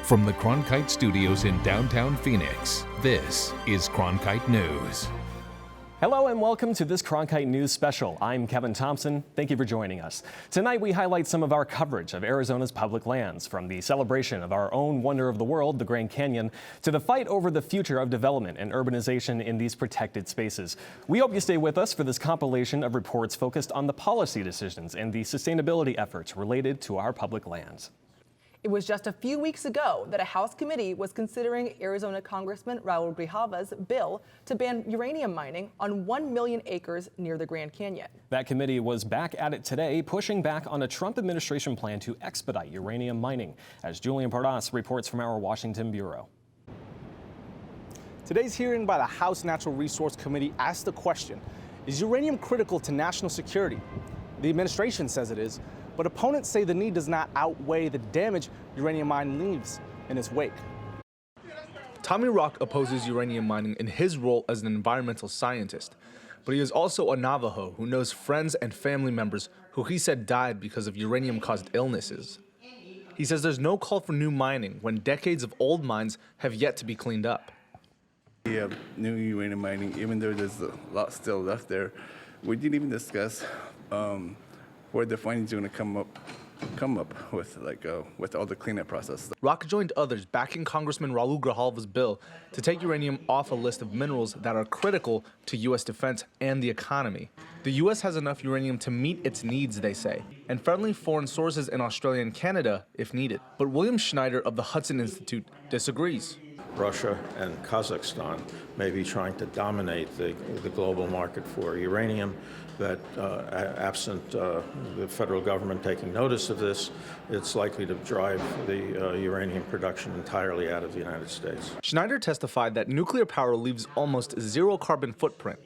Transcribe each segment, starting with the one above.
From the Cronkite studios in downtown Phoenix, this is Cronkite News. Hello and welcome to this Cronkite News special. I'm Kevin Thompson. Thank you for joining us. Tonight we highlight some of our coverage of Arizona's public lands, from the celebration of our own wonder of the world, the Grand Canyon, to the fight over the future of development and urbanization in these protected spaces. We hope you stay with us for this compilation of reports focused on the policy decisions and the sustainability efforts related to our public lands. It was just a few weeks ago that a House committee was considering Arizona Congressman Raul Grijalva's bill to ban uranium mining on 1 million acres near the Grand Canyon. That committee was back at it today, pushing back on a Trump administration plan to expedite uranium mining, as Julian Pardas reports from our Washington bureau. Today's hearing by the House Natural Resource Committee asked the question, is uranium critical to national security? The administration says it is, but opponents say the need does not outweigh the damage uranium mining leaves in its wake. Tommy Rock opposes uranium mining in his role as an environmental scientist, but he is also a Navajo who knows friends and family members who he said died because of uranium-caused illnesses. He says there's no call for new mining when decades of old mines have yet to be cleaned up. Yeah, new uranium mining, even though there's a lot still left there, we didn't even discuss where the findings are going to come up with, with all the cleanup process. Rock joined others backing Congressman Raul Grijalva's bill to take uranium off a list of minerals that are critical to U.S. defense and the economy. The U.S. has enough uranium to meet its needs, they say, and friendly foreign sources in Australia and Canada if needed. But William Schneider of the Hudson Institute disagrees. Russia and Kazakhstan may be trying to dominate the global market for uranium, that absent the federal government taking notice of this, it's likely to drive the uranium production entirely out of the United States. Schneider testified that nuclear power leaves almost zero carbon footprint.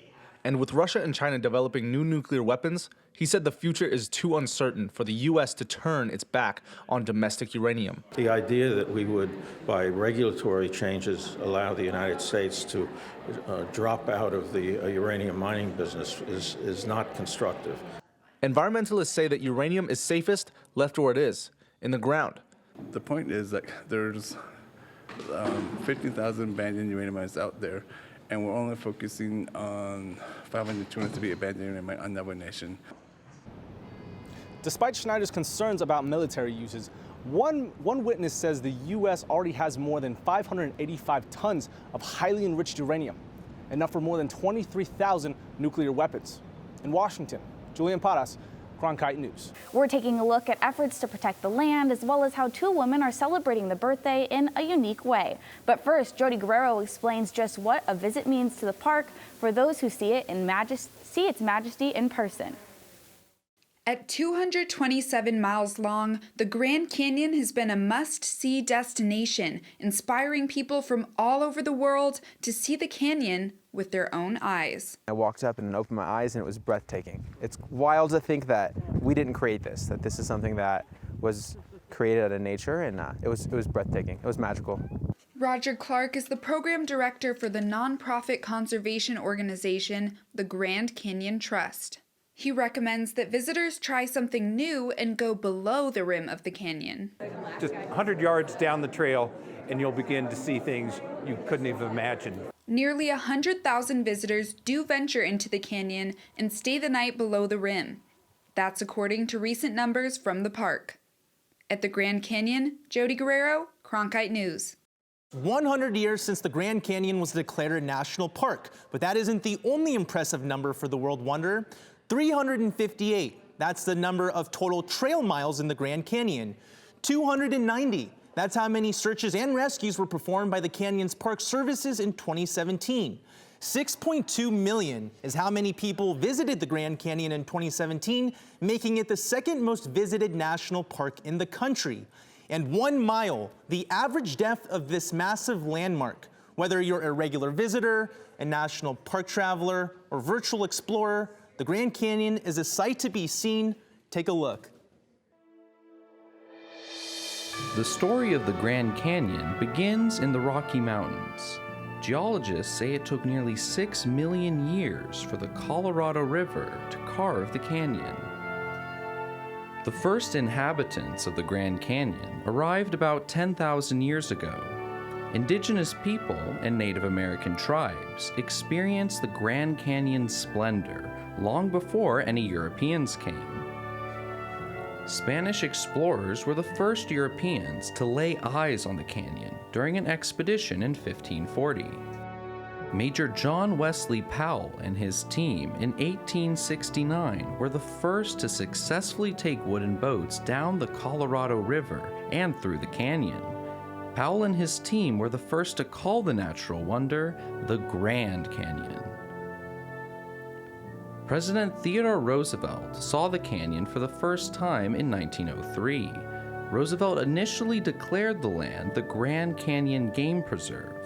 And with Russia and China developing new nuclear weapons, he said the future is too uncertain for the U.S. to turn its back on domestic uranium. The idea that we would, by regulatory changes, allow the United States to drop out of the uranium mining business is not constructive. Environmentalists say that uranium is safest left where it is, in the ground. The point is that there's 15,000 abandoned uranium mines out there, and we're only focusing on 500 to be abandoned uranium mines on Navajo Nation. Despite Schneider's concerns about military uses, one witness says the U.S. already has more than 585 tons of highly enriched uranium, enough for more than 23,000 nuclear weapons. In Washington, Julian Pardas, Cronkite News. We're taking a look at efforts to protect the land, as well as how two women are celebrating the birthday in a unique way. But first, Jody Guerrero explains just what a visit means to the park for those who see its majesty in person. At 227 miles long, the Grand Canyon has been a must-see destination, inspiring people from all over the world to see the canyon with their own eyes. I walked up and opened my eyes and it was breathtaking. It's wild to think that we didn't create this, that this is something that was created out of nature, and it was breathtaking. It was magical. Roger Clark is the program director for the nonprofit conservation organization, the Grand Canyon Trust. He recommends that visitors try something new and go below the rim of the canyon. Just 100 yards down the trail and you'll begin to see things you couldn't even imagine. Nearly 100,000 visitors do venture into the canyon and stay the night below the rim. That's according to recent numbers from the park. At the Grand Canyon, Jody Guerrero, Cronkite News. 100 years since the Grand Canyon was declared a national park, but that isn't the only impressive number for the World Wonder. 358, that's the number of total trail miles in the Grand Canyon. 290, that's how many searches and rescues were performed by the Canyon's Park Services in 2017. 6.2 million is how many people visited the Grand Canyon in 2017, making it the second most visited national park in the country. And 1 mile, the average depth of this massive landmark, whether you're a regular visitor, a national park traveler, or virtual explorer, the Grand Canyon is a sight to be seen. Take a look. The story of the Grand Canyon begins in the Rocky Mountains. Geologists say it took nearly 6 million years for the Colorado River to carve the canyon. The first inhabitants of the Grand Canyon arrived about 10,000 years ago. Indigenous people and Native American tribes experienced the Grand Canyon's splendor long before any Europeans came. Spanish explorers were the first Europeans to lay eyes on the canyon during an expedition in 1540. Major John Wesley Powell and his team in 1869 were the first to successfully take wooden boats down the Colorado River and through the canyon. Powell and his team were the first to call the natural wonder the Grand Canyon. President Theodore Roosevelt saw the canyon for the first time in 1903. Roosevelt initially declared the land the Grand Canyon Game Preserve.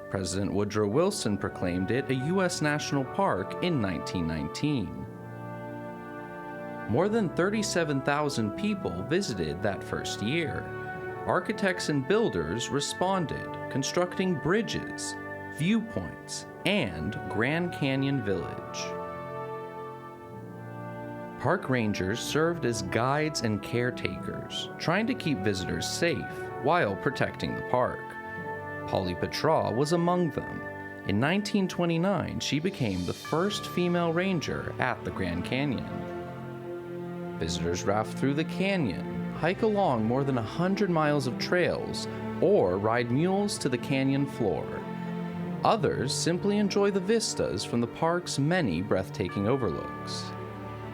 President Woodrow Wilson proclaimed it a U.S. national park in 1919. More than 37,000 people visited that first year. Architects and builders responded, constructing bridges, viewpoints, and Grand Canyon Village. Park rangers served as guides and caretakers, trying to keep visitors safe while protecting the park. Polly Petraw was among them. In 1929, she became the first female ranger at the Grand Canyon. Visitors raft through the canyon, hike along more than 100 miles of trails, or ride mules to the canyon floor. Others simply enjoy the vistas from the park's many breathtaking overlooks.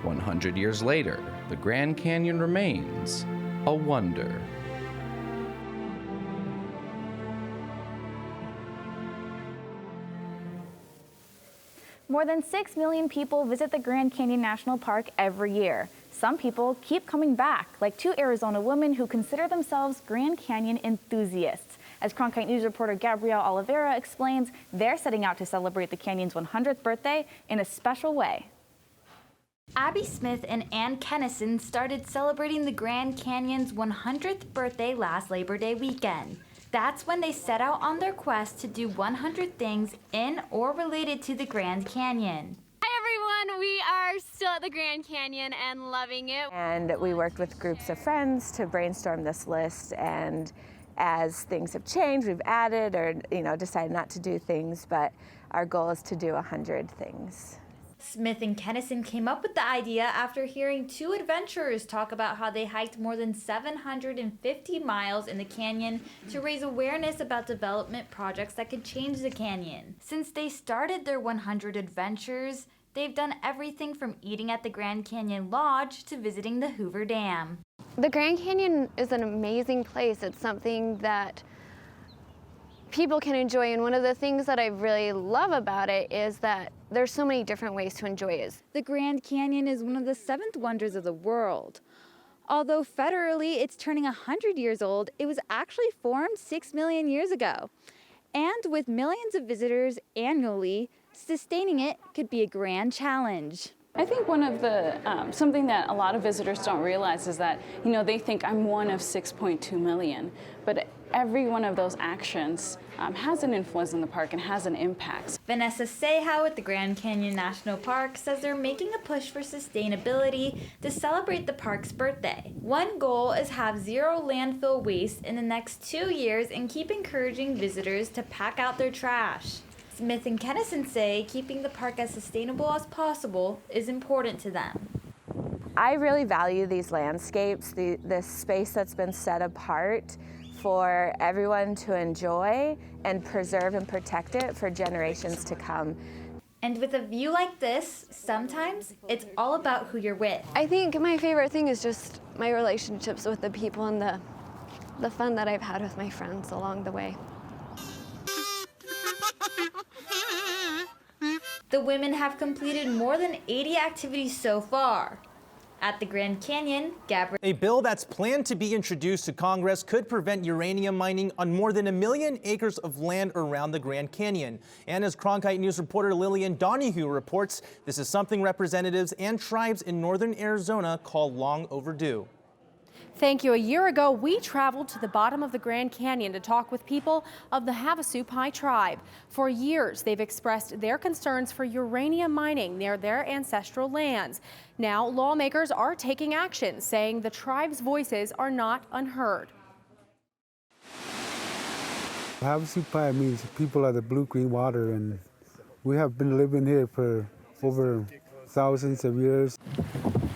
100 years later, the Grand Canyon remains a wonder. More than 6 million people visit the Grand Canyon National Park every year. Some people keep coming back, like 2 Arizona women who consider themselves Grand Canyon enthusiasts. As Cronkite News reporter Gabrielle Oliveira explains, they're setting out to celebrate the canyon's 100th birthday in a special way. Abby Smith and Ann Kennison started celebrating the Grand Canyon's 100th birthday last Labor Day weekend. That's when they set out on their quest to do 100 things in or related to the Grand Canyon. Hi everyone, we are still at the Grand Canyon and loving it. And we worked with groups of friends to brainstorm this list, and as things have changed, we've added or decided not to do things, but our goal is to do 100 things. Smith and Kennison came up with the idea after hearing 2 adventurers talk about how they hiked more than 750 miles in the canyon to raise awareness about development projects that could change the canyon. Since they started their 100 adventures, they've done everything from eating at the Grand Canyon Lodge to visiting the Hoover Dam. The Grand Canyon is an amazing place. It's something that people can enjoy, and one of the things that I really love about it is that there's so many different ways to enjoy it. The Grand Canyon is one of the 7th wonders of the world. Although federally it's turning 100 years old, it was actually formed 6 million years ago. And with millions of visitors annually, sustaining it could be a grand challenge. I think one of the, something that a lot of visitors don't realize is that, they think I'm one of 6.2 million, but every one of those actions has an influence in the park and has an impact. Vanessa Sehow at the Grand Canyon National Park says they're making a push for sustainability to celebrate the park's birthday. One goal is have 0 landfill waste in the next 2 years and keep encouraging visitors to pack out their trash. Smith and Kennison say keeping the park as sustainable as possible is important to them. I really value these landscapes, this space that's been set apart for everyone to enjoy and preserve and protect it for generations to come. And with a view like this, sometimes it's all about who you're with. I think my favorite thing is just my relationships with the people and the fun that I've had with my friends along the way. The women have completed more than 80 activities so far. At the Grand Canyon, A bill that's planned to be introduced to Congress could prevent uranium mining on more than 1 million acres of land around the Grand Canyon. And as Cronkite News reporter Lillian Donahue reports, this is something representatives and tribes in northern Arizona call long overdue. Thank you. A year ago, we traveled to the bottom of the Grand Canyon to talk with people of the Havasupai tribe. For years, they've expressed their concerns for uranium mining near their ancestral lands. Now, lawmakers are taking action, saying the tribe's voices are not unheard. Havasupai means people of the blue-green water, and we have been living here for over thousands of years.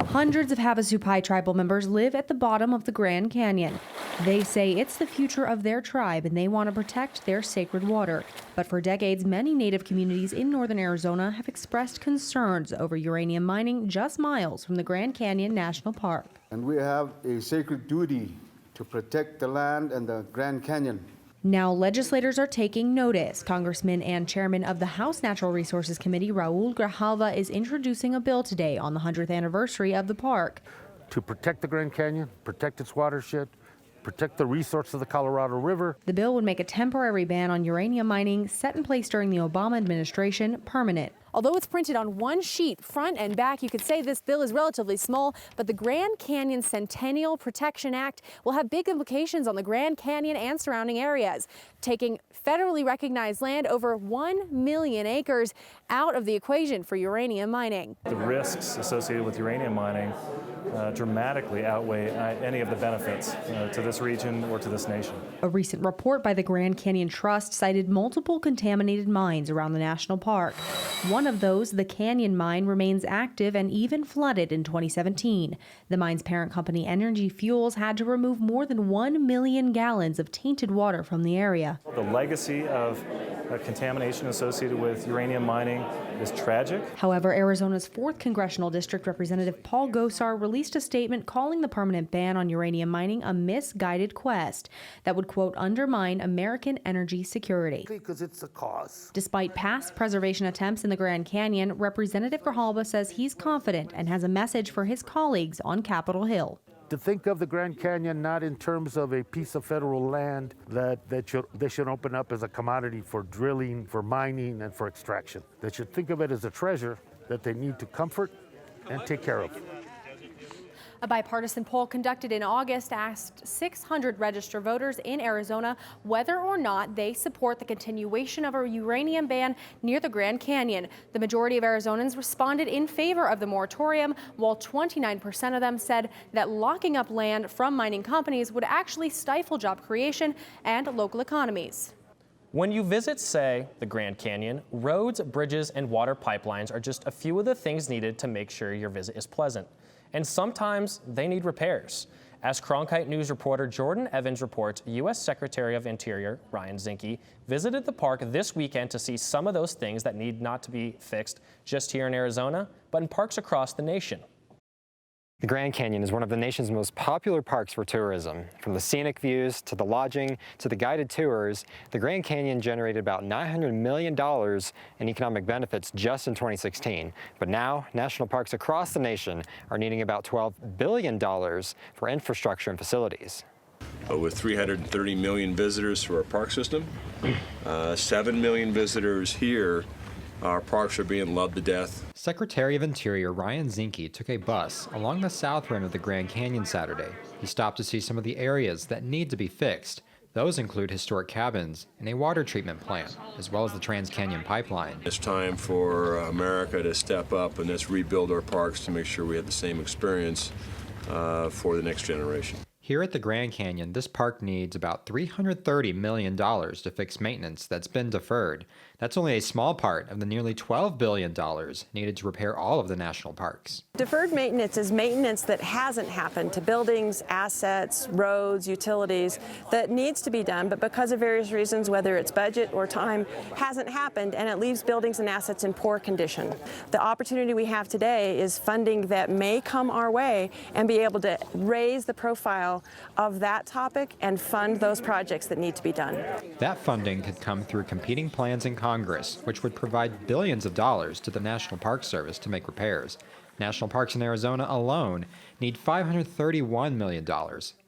Hundreds of Havasupai tribal members live at the bottom of the Grand Canyon. They say it's the future of their tribe and they want to protect their sacred water. But for decades, many Native communities in northern Arizona have expressed concerns over uranium mining just miles from the Grand Canyon National Park. And we have a sacred duty to protect the land and the Grand Canyon. Now legislators are taking notice. Congressman and chairman of the House Natural Resources Committee, Raul Grijalva, is introducing a bill today on the 100th anniversary of the park. To protect the Grand Canyon, protect its watershed, protect the resource of the Colorado River. The bill would make a temporary ban on uranium mining set in place during the Obama administration permanent. Although it's printed on one sheet, front and back, you could say this bill is relatively small, but the Grand Canyon Centennial Protection Act will have big implications on the Grand Canyon and surrounding areas, taking federally recognized land over 1 million acres out of the equation for uranium mining. The risks associated with uranium mining dramatically outweigh any of the benefits to this region or to this nation. A recent report by the Grand Canyon Trust cited multiple contaminated mines around the national park. One of those, the Canyon Mine, remains active and even flooded in 2017. The mine's parent company, Energy Fuels, had to remove more than 1 million gallons of tainted water from the area. The legacy of contamination associated with uranium mining is tragic. However, Arizona's 4th Congressional District Representative Paul Gosar released a statement calling the permanent ban on uranium mining a misguided quest that would, quote, undermine American energy security. Because it's a cause. Despite past preservation attempts in the Grand Canyon, Representative Grijalva says he's confident and has a message for his colleagues on Capitol Hill. To think of the Grand Canyon not in terms of a piece of federal land that they should open up as a commodity for drilling, for mining, and for extraction. They should think of it as a treasure that they need to comfort and take care of. A bipartisan poll conducted in August asked 600 registered voters in Arizona whether or not they support the continuation of a uranium ban near the Grand Canyon. The majority of Arizonans responded in favor of the moratorium, while 29% of them said that locking up land from mining companies would actually stifle job creation and local economies. When you visit, say, the Grand Canyon, roads, bridges, and water pipelines are just a few of the things needed to make sure your visit is pleasant. And sometimes they need repairs. As Cronkite News reporter Jordan Evans reports, U.S. Secretary of Interior Ryan Zinke visited the park this weekend to see some of those things that need not to be fixed just here in Arizona, but in parks across the nation. The Grand Canyon is one of the nation's most popular parks for tourism. From the scenic views to the lodging to the guided tours, the Grand Canyon generated about $900 million in economic benefits just in 2016. But now, national parks across the nation are needing about $12 billion for infrastructure and facilities. With 330 million visitors to our park system, 7 million visitors here, our parks are being loved to death. Secretary of Interior Ryan Zinke took a bus along the south rim of the Grand Canyon Saturday. He stopped to see some of the areas that need to be fixed. Those include historic cabins and a water treatment plant, as well as the Trans-Canyon Pipeline. It's time for America to step up and let's rebuild our parks to make sure we have the same experience for the next generation. Here at the Grand Canyon, this park needs about $330 million to fix maintenance that's been deferred. That's only a small part of the nearly $12 billion needed to repair all of the national parks. Deferred maintenance is maintenance that hasn't happened to buildings, assets, roads, utilities that needs to be done, but because of various reasons, whether it's budget or time, hasn't happened, and it leaves buildings and assets in poor condition. The opportunity we have today is funding that may come our way and be able to raise the profile of that topic and fund those projects that need to be done. That funding could come through competing plans in Congress, which would provide billions of dollars to the National Park Service to make repairs. National parks in Arizona alone need $531 million.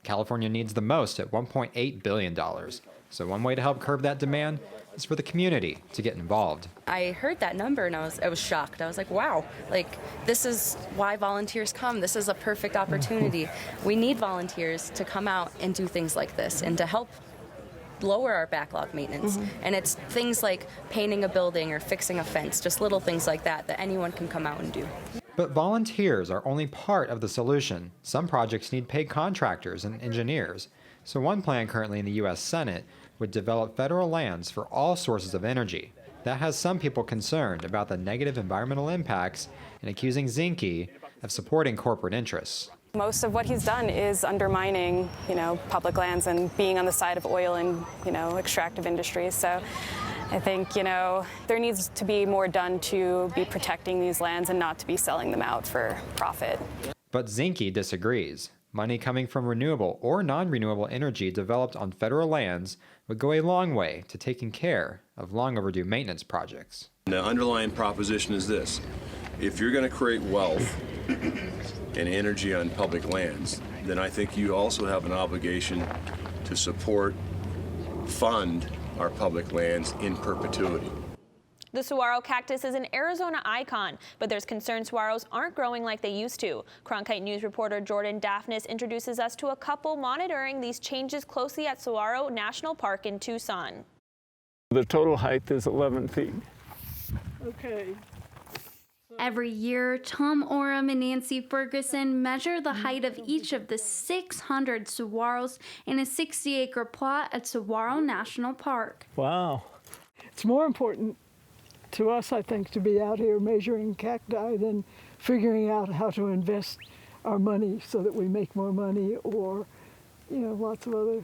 California needs the most at $1.8 billion. So one way to help curb that demand is for the community to get involved. I heard that number and I was shocked. I was like, wow, like this is why volunteers come. This is a perfect opportunity. We need volunteers to come out and do things like this and to help lower our backlog maintenance. And it's things like painting a building or fixing a fence, just little things like that anyone can come out and do. But volunteers are only part of the solution. Some projects need paid contractors and engineers. So one plan currently in the U.S. Senate would develop federal lands for all sources of energy. That has some people concerned about the negative environmental impacts and accusing Zinke of supporting corporate interests. Most of what he's done is undermining, public lands and being on the side of oil and, extractive industries. So I think, there needs to be more done to be protecting these lands and not to be selling them out for profit. But Zinke disagrees. Money coming from renewable or non-renewable energy developed on federal lands would go a long way to taking care of long overdue maintenance projects. The underlying proposition is this: if you're going to create wealth and energy on public lands, then I think you also have an obligation to fund our public lands in perpetuity. The saguaro cactus is an Arizona icon, but there's concern saguaros aren't growing like they used to. Cronkite News reporter Jordan Daphnis introduces us to a couple monitoring these changes closely at Saguaro National Park in Tucson. The total height is 11 feet. Okay. Every year, Tom Oram and Nancy Ferguson measure the height of each of the 600 saguaros in a 60-acre plot at Saguaro National Park. Wow. It's more important to us, I think, to be out here measuring cacti than figuring out how to invest our money so that we make more money or, lots of other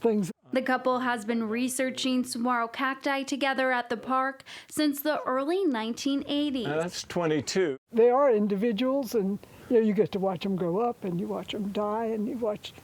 things. The couple has been researching saguaro cacti together at the park since the early 1980s. That's 22. They are individuals, and you get to watch them grow up, and you watch them die, and you watch,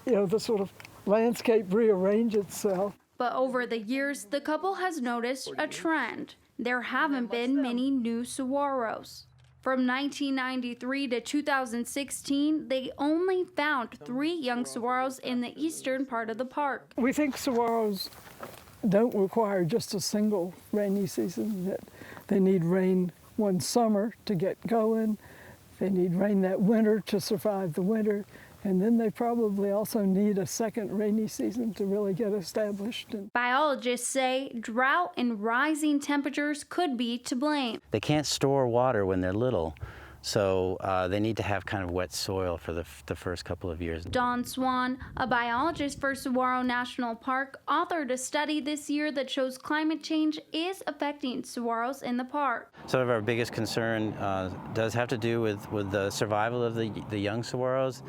the sort of landscape rearrange itself. But over the years, the couple has noticed a trend. There haven't been many new saguaros. From 1993 to 2016, they only found 3 young saguaros in the eastern part of the park. We think saguaros don't require just a single rainy season, that they need rain one summer to get going, they need rain that winter to survive the winter, and then they probably also need a second rainy season to really get established. Biologists say drought and rising temperatures could be to blame. They can't store water when they're little, so they need to have kind of wet soil for the first couple of years. Don Swan, a biologist for Saguaro National Park, authored a study this year that shows climate change is affecting saguaros in the park. Some of our biggest concern does have to do with the survival of the young saguaros,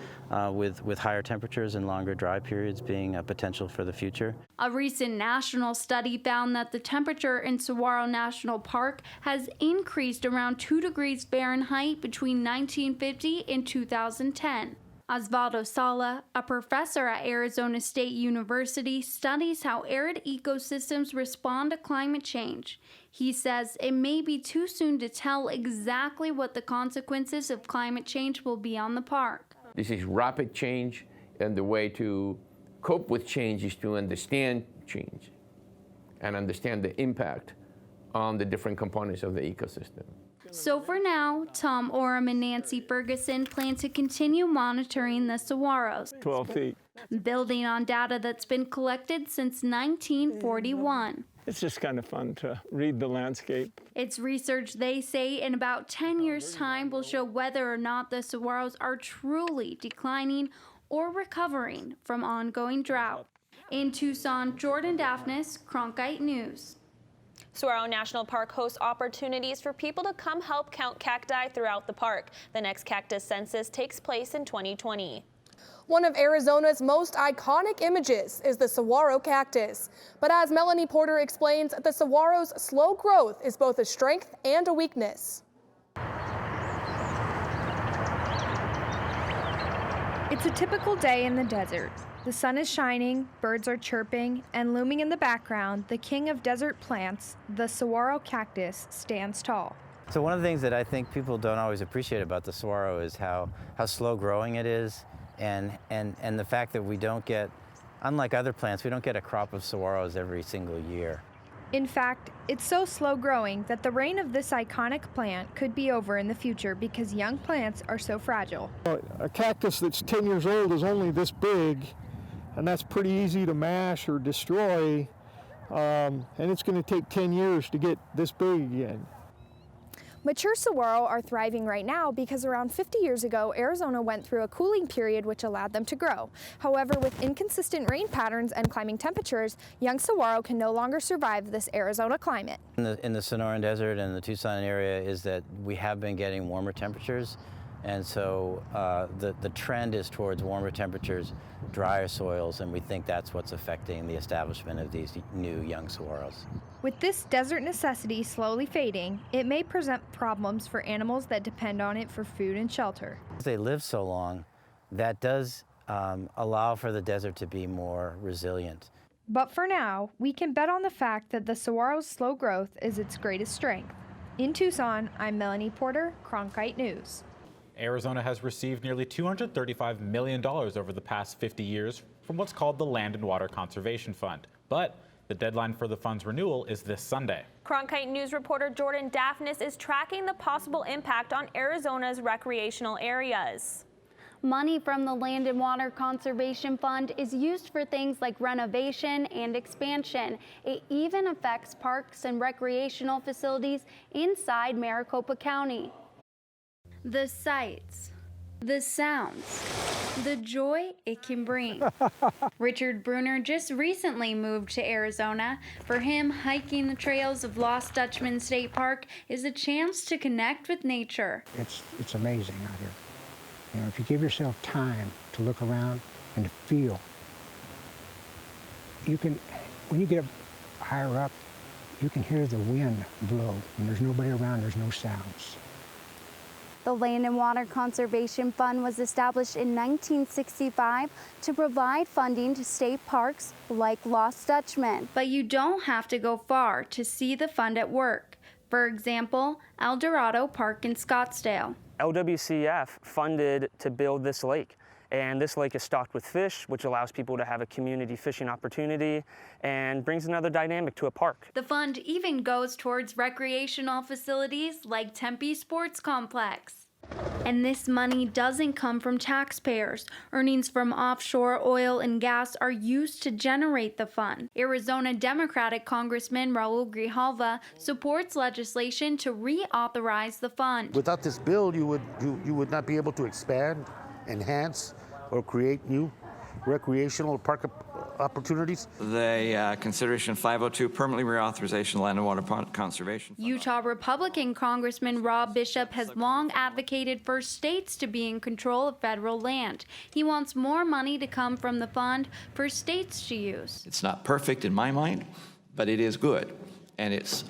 with higher temperatures and longer dry periods being a potential for the future. A recent national study found that the temperature in Saguaro National Park has increased around 2 degrees Fahrenheit between 1950 and 2010. Osvaldo Sala, a professor at Arizona State University, studies how arid ecosystems respond to climate change. He says it may be too soon to tell exactly what the consequences of climate change will be on the park. This is rapid change, and the way to cope with change is to understand change and understand the impact on the different components of the ecosystem. So for now, Tom Oram and Nancy Ferguson plan to continue monitoring the saguaros, 12 feet. building on data that's been collected since 1941. It's just kind of fun to read the landscape. It's research they say in about 10 years' time will show whether or not the saguaros are truly declining or recovering from ongoing drought. In Tucson, Jordan Daphnis, Cronkite News. Saguaro National Park hosts opportunities for people to come help count cacti throughout the park. The next cactus census takes place in 2020. One of Arizona's most iconic images is the saguaro cactus. But as Melanie Porter explains, the saguaro's slow growth is both a strength and a weakness. It's a typical day in the desert. The sun is shining, birds are chirping, and looming in the background, the king of desert plants, the saguaro cactus, stands tall. So one of the things that I think people don't always appreciate about the saguaro is how slow growing it is, and the fact that we don't get, unlike other plants, we don't get a crop of saguaros every single year. In fact, it's so slow growing that the reign of this iconic plant could be over in the future because young plants are so fragile. A cactus that's 10 years old is only this big, and that's pretty easy to mash or destroy, and it's going to take 10 years to get this big again. Mature saguaro are thriving right now because around 50 years ago, Arizona went through a cooling period which allowed them to grow. However, with inconsistent rain patterns and climbing temperatures, young saguaro can no longer survive this Arizona climate. In the Sonoran Desert and the Tucson area is that we have been getting warmer temperatures, and so the trend is towards warmer temperatures, drier soils, and we think that's what's affecting the establishment of these new young saguaros. With this desert necessity slowly fading, it may present problems for animals that depend on it for food and shelter. As they live so long, that does allow for the desert to be more resilient. But for now, we can bet on the fact that the saguaro's slow growth is its greatest strength. In Tucson, I'm Melanie Porter, Cronkite News. Arizona has received nearly $235 million over the past 50 years from what's called the Land and Water Conservation Fund. But the deadline for the fund's renewal is this Sunday. Cronkite News reporter Jordan Daphnis is tracking the possible impact on Arizona's recreational areas. Money from the Land and Water Conservation Fund is used for things like renovation and expansion. It even affects parks and recreational facilities inside Maricopa County. The sights, the sounds, the joy it can bring. Richard Bruner just recently moved to Arizona. For him, hiking the trails of Lost Dutchman State Park is a chance to connect with nature. It's amazing out here. You know, if you give yourself time to look around and to feel, you can, when you get up higher up, you can hear the wind blow. When there's nobody around, there's no sounds. The Land and Water Conservation Fund was established in 1965 to provide funding to state parks like Lost Dutchman. But you don't have to go far to see the fund at work. For example, El Dorado Park in Scottsdale. LWCF funded to build this lake. And this lake is stocked with fish, which allows people to have a community fishing opportunity and brings another dynamic to a park. The fund even goes towards recreational facilities like Tempe Sports Complex. And this money doesn't come from taxpayers. Earnings from offshore oil and gas are used to generate the fund. Arizona Democratic Congressman Raul Grijalva supports legislation to reauthorize the fund. Without this bill, you would not be able to expand, enhance, or create new recreational park opportunities. The Consideration 502 permanently reauthorization of land and water conservation. Utah Republican Congressman Rob Bishop has long advocated for states to be in control of federal land. He wants more money to come from the fund for states to use. It's not perfect in my mind, but it is good, and it's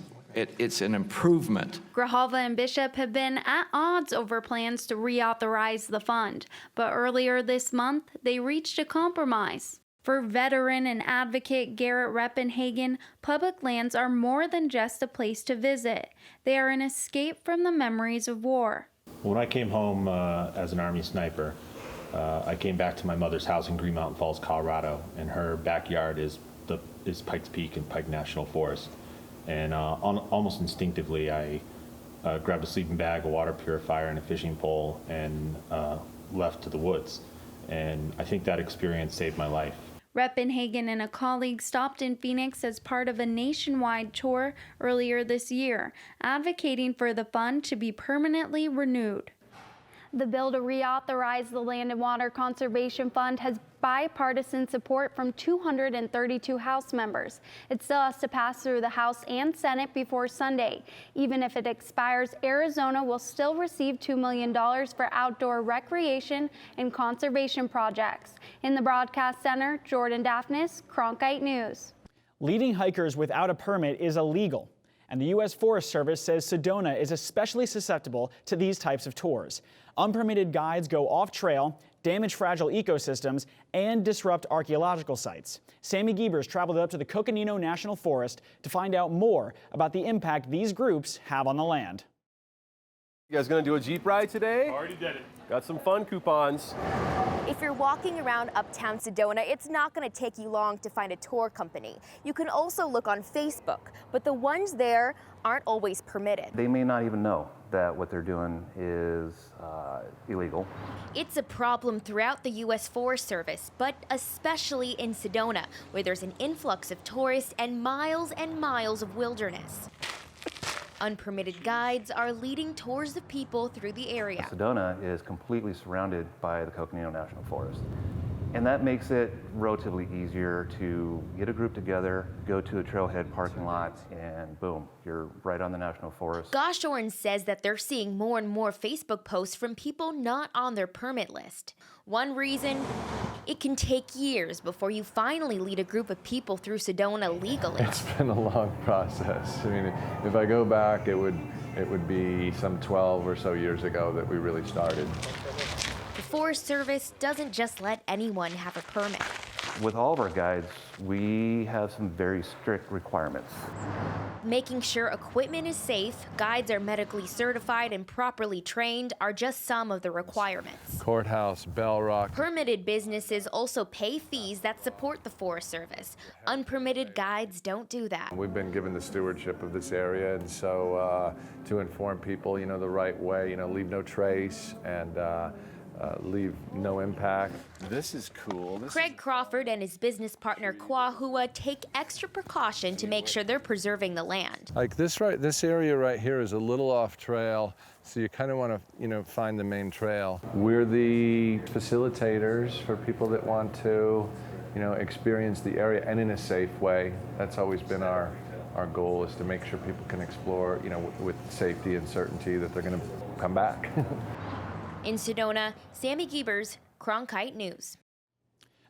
an improvement. Grijalva and Bishop have been at odds over plans to reauthorize the fund, but earlier this month, they reached a compromise. For veteran and advocate Garrett Reppenhagen, public lands are more than just a place to visit. They are an escape from the memories of war. When I came home as an Army sniper, I came back to my mother's house in Green Mountain Falls, Colorado, and her backyard is Pikes Peak and Pike National Forest. And almost instinctively, I grabbed a sleeping bag, a water purifier, and a fishing pole, and left to the woods. And I think that experience saved my life. Reppenhagen and a colleague stopped in Phoenix as part of a nationwide tour earlier this year, advocating for the fund to be permanently renewed. The bill to reauthorize the Land and Water Conservation Fund has bipartisan support from 232 House members. It still has to pass through the House and Senate before Sunday. Even if it expires, Arizona will still receive $2 million for outdoor recreation and conservation projects. In the Broadcast Center, Jordan Daphnis, Cronkite News. Leading hikers without a permit is illegal, and the U.S. Forest Service says Sedona is especially susceptible to these types of tours. Unpermitted guides go off-trail, damage fragile ecosystems, and disrupt archaeological sites. Sammy Giebers traveled up to the Coconino National Forest to find out more about the impact these groups have on the land. You guys gonna do a Jeep ride today? Already did it. Got some fun coupons. If you're walking around uptown Sedona, it's not going to take you long to find a tour company. You can also look on Facebook, but the ones there aren't always permitted. They may not even know that what they're doing is illegal. It's a problem throughout the U.S. Forest Service, but especially in Sedona, where there's an influx of tourists and miles of wilderness. Unpermitted guides are leading tours of people through the area. Sedona is completely surrounded by the Coconino National Forest. And that makes it relatively easier to get a group together, go to a trailhead parking lot, and boom, you're right on the National Forest. Goshorn says that they're seeing more and more Facebook posts from people not on their permit list. One reason, it can take years before you finally lead a group of people through Sedona legally. It's been a long process. I mean, if I go back, it would be some 12 or so years ago that we really started. The Forest Service doesn't just let anyone have a permit. With all of our guides, we have some very strict requirements. Making sure equipment is safe, guides are medically certified and properly trained are just some of the requirements. Courthouse, Bell Rock. Permitted businesses also pay fees that support the Forest Service. Unpermitted guides don't do that. We've been given the stewardship of this area, and so to inform people, the right way, leave no trace and leave no impact. This is cool. Craig Crawford and his business partner Kwahua take extra precaution to make sure they're preserving the land. Like this area right here is a little off trail, so you kind of want to, find the main trail. We're the facilitators for people that want to, experience the area and in a safe way. That's always been our goal, is to make sure people can explore, with safety and certainty that they're going to come back. In Sedona, Sammy Giebers, Cronkite News.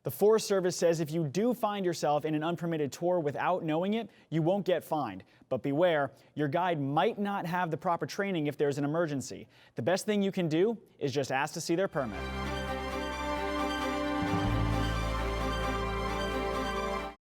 The Forest Service says if you do find yourself in an unpermitted tour without knowing it, you won't get fined. But beware, your guide might not have the proper training if there's an emergency. The best thing you can do is just ask to see their permit.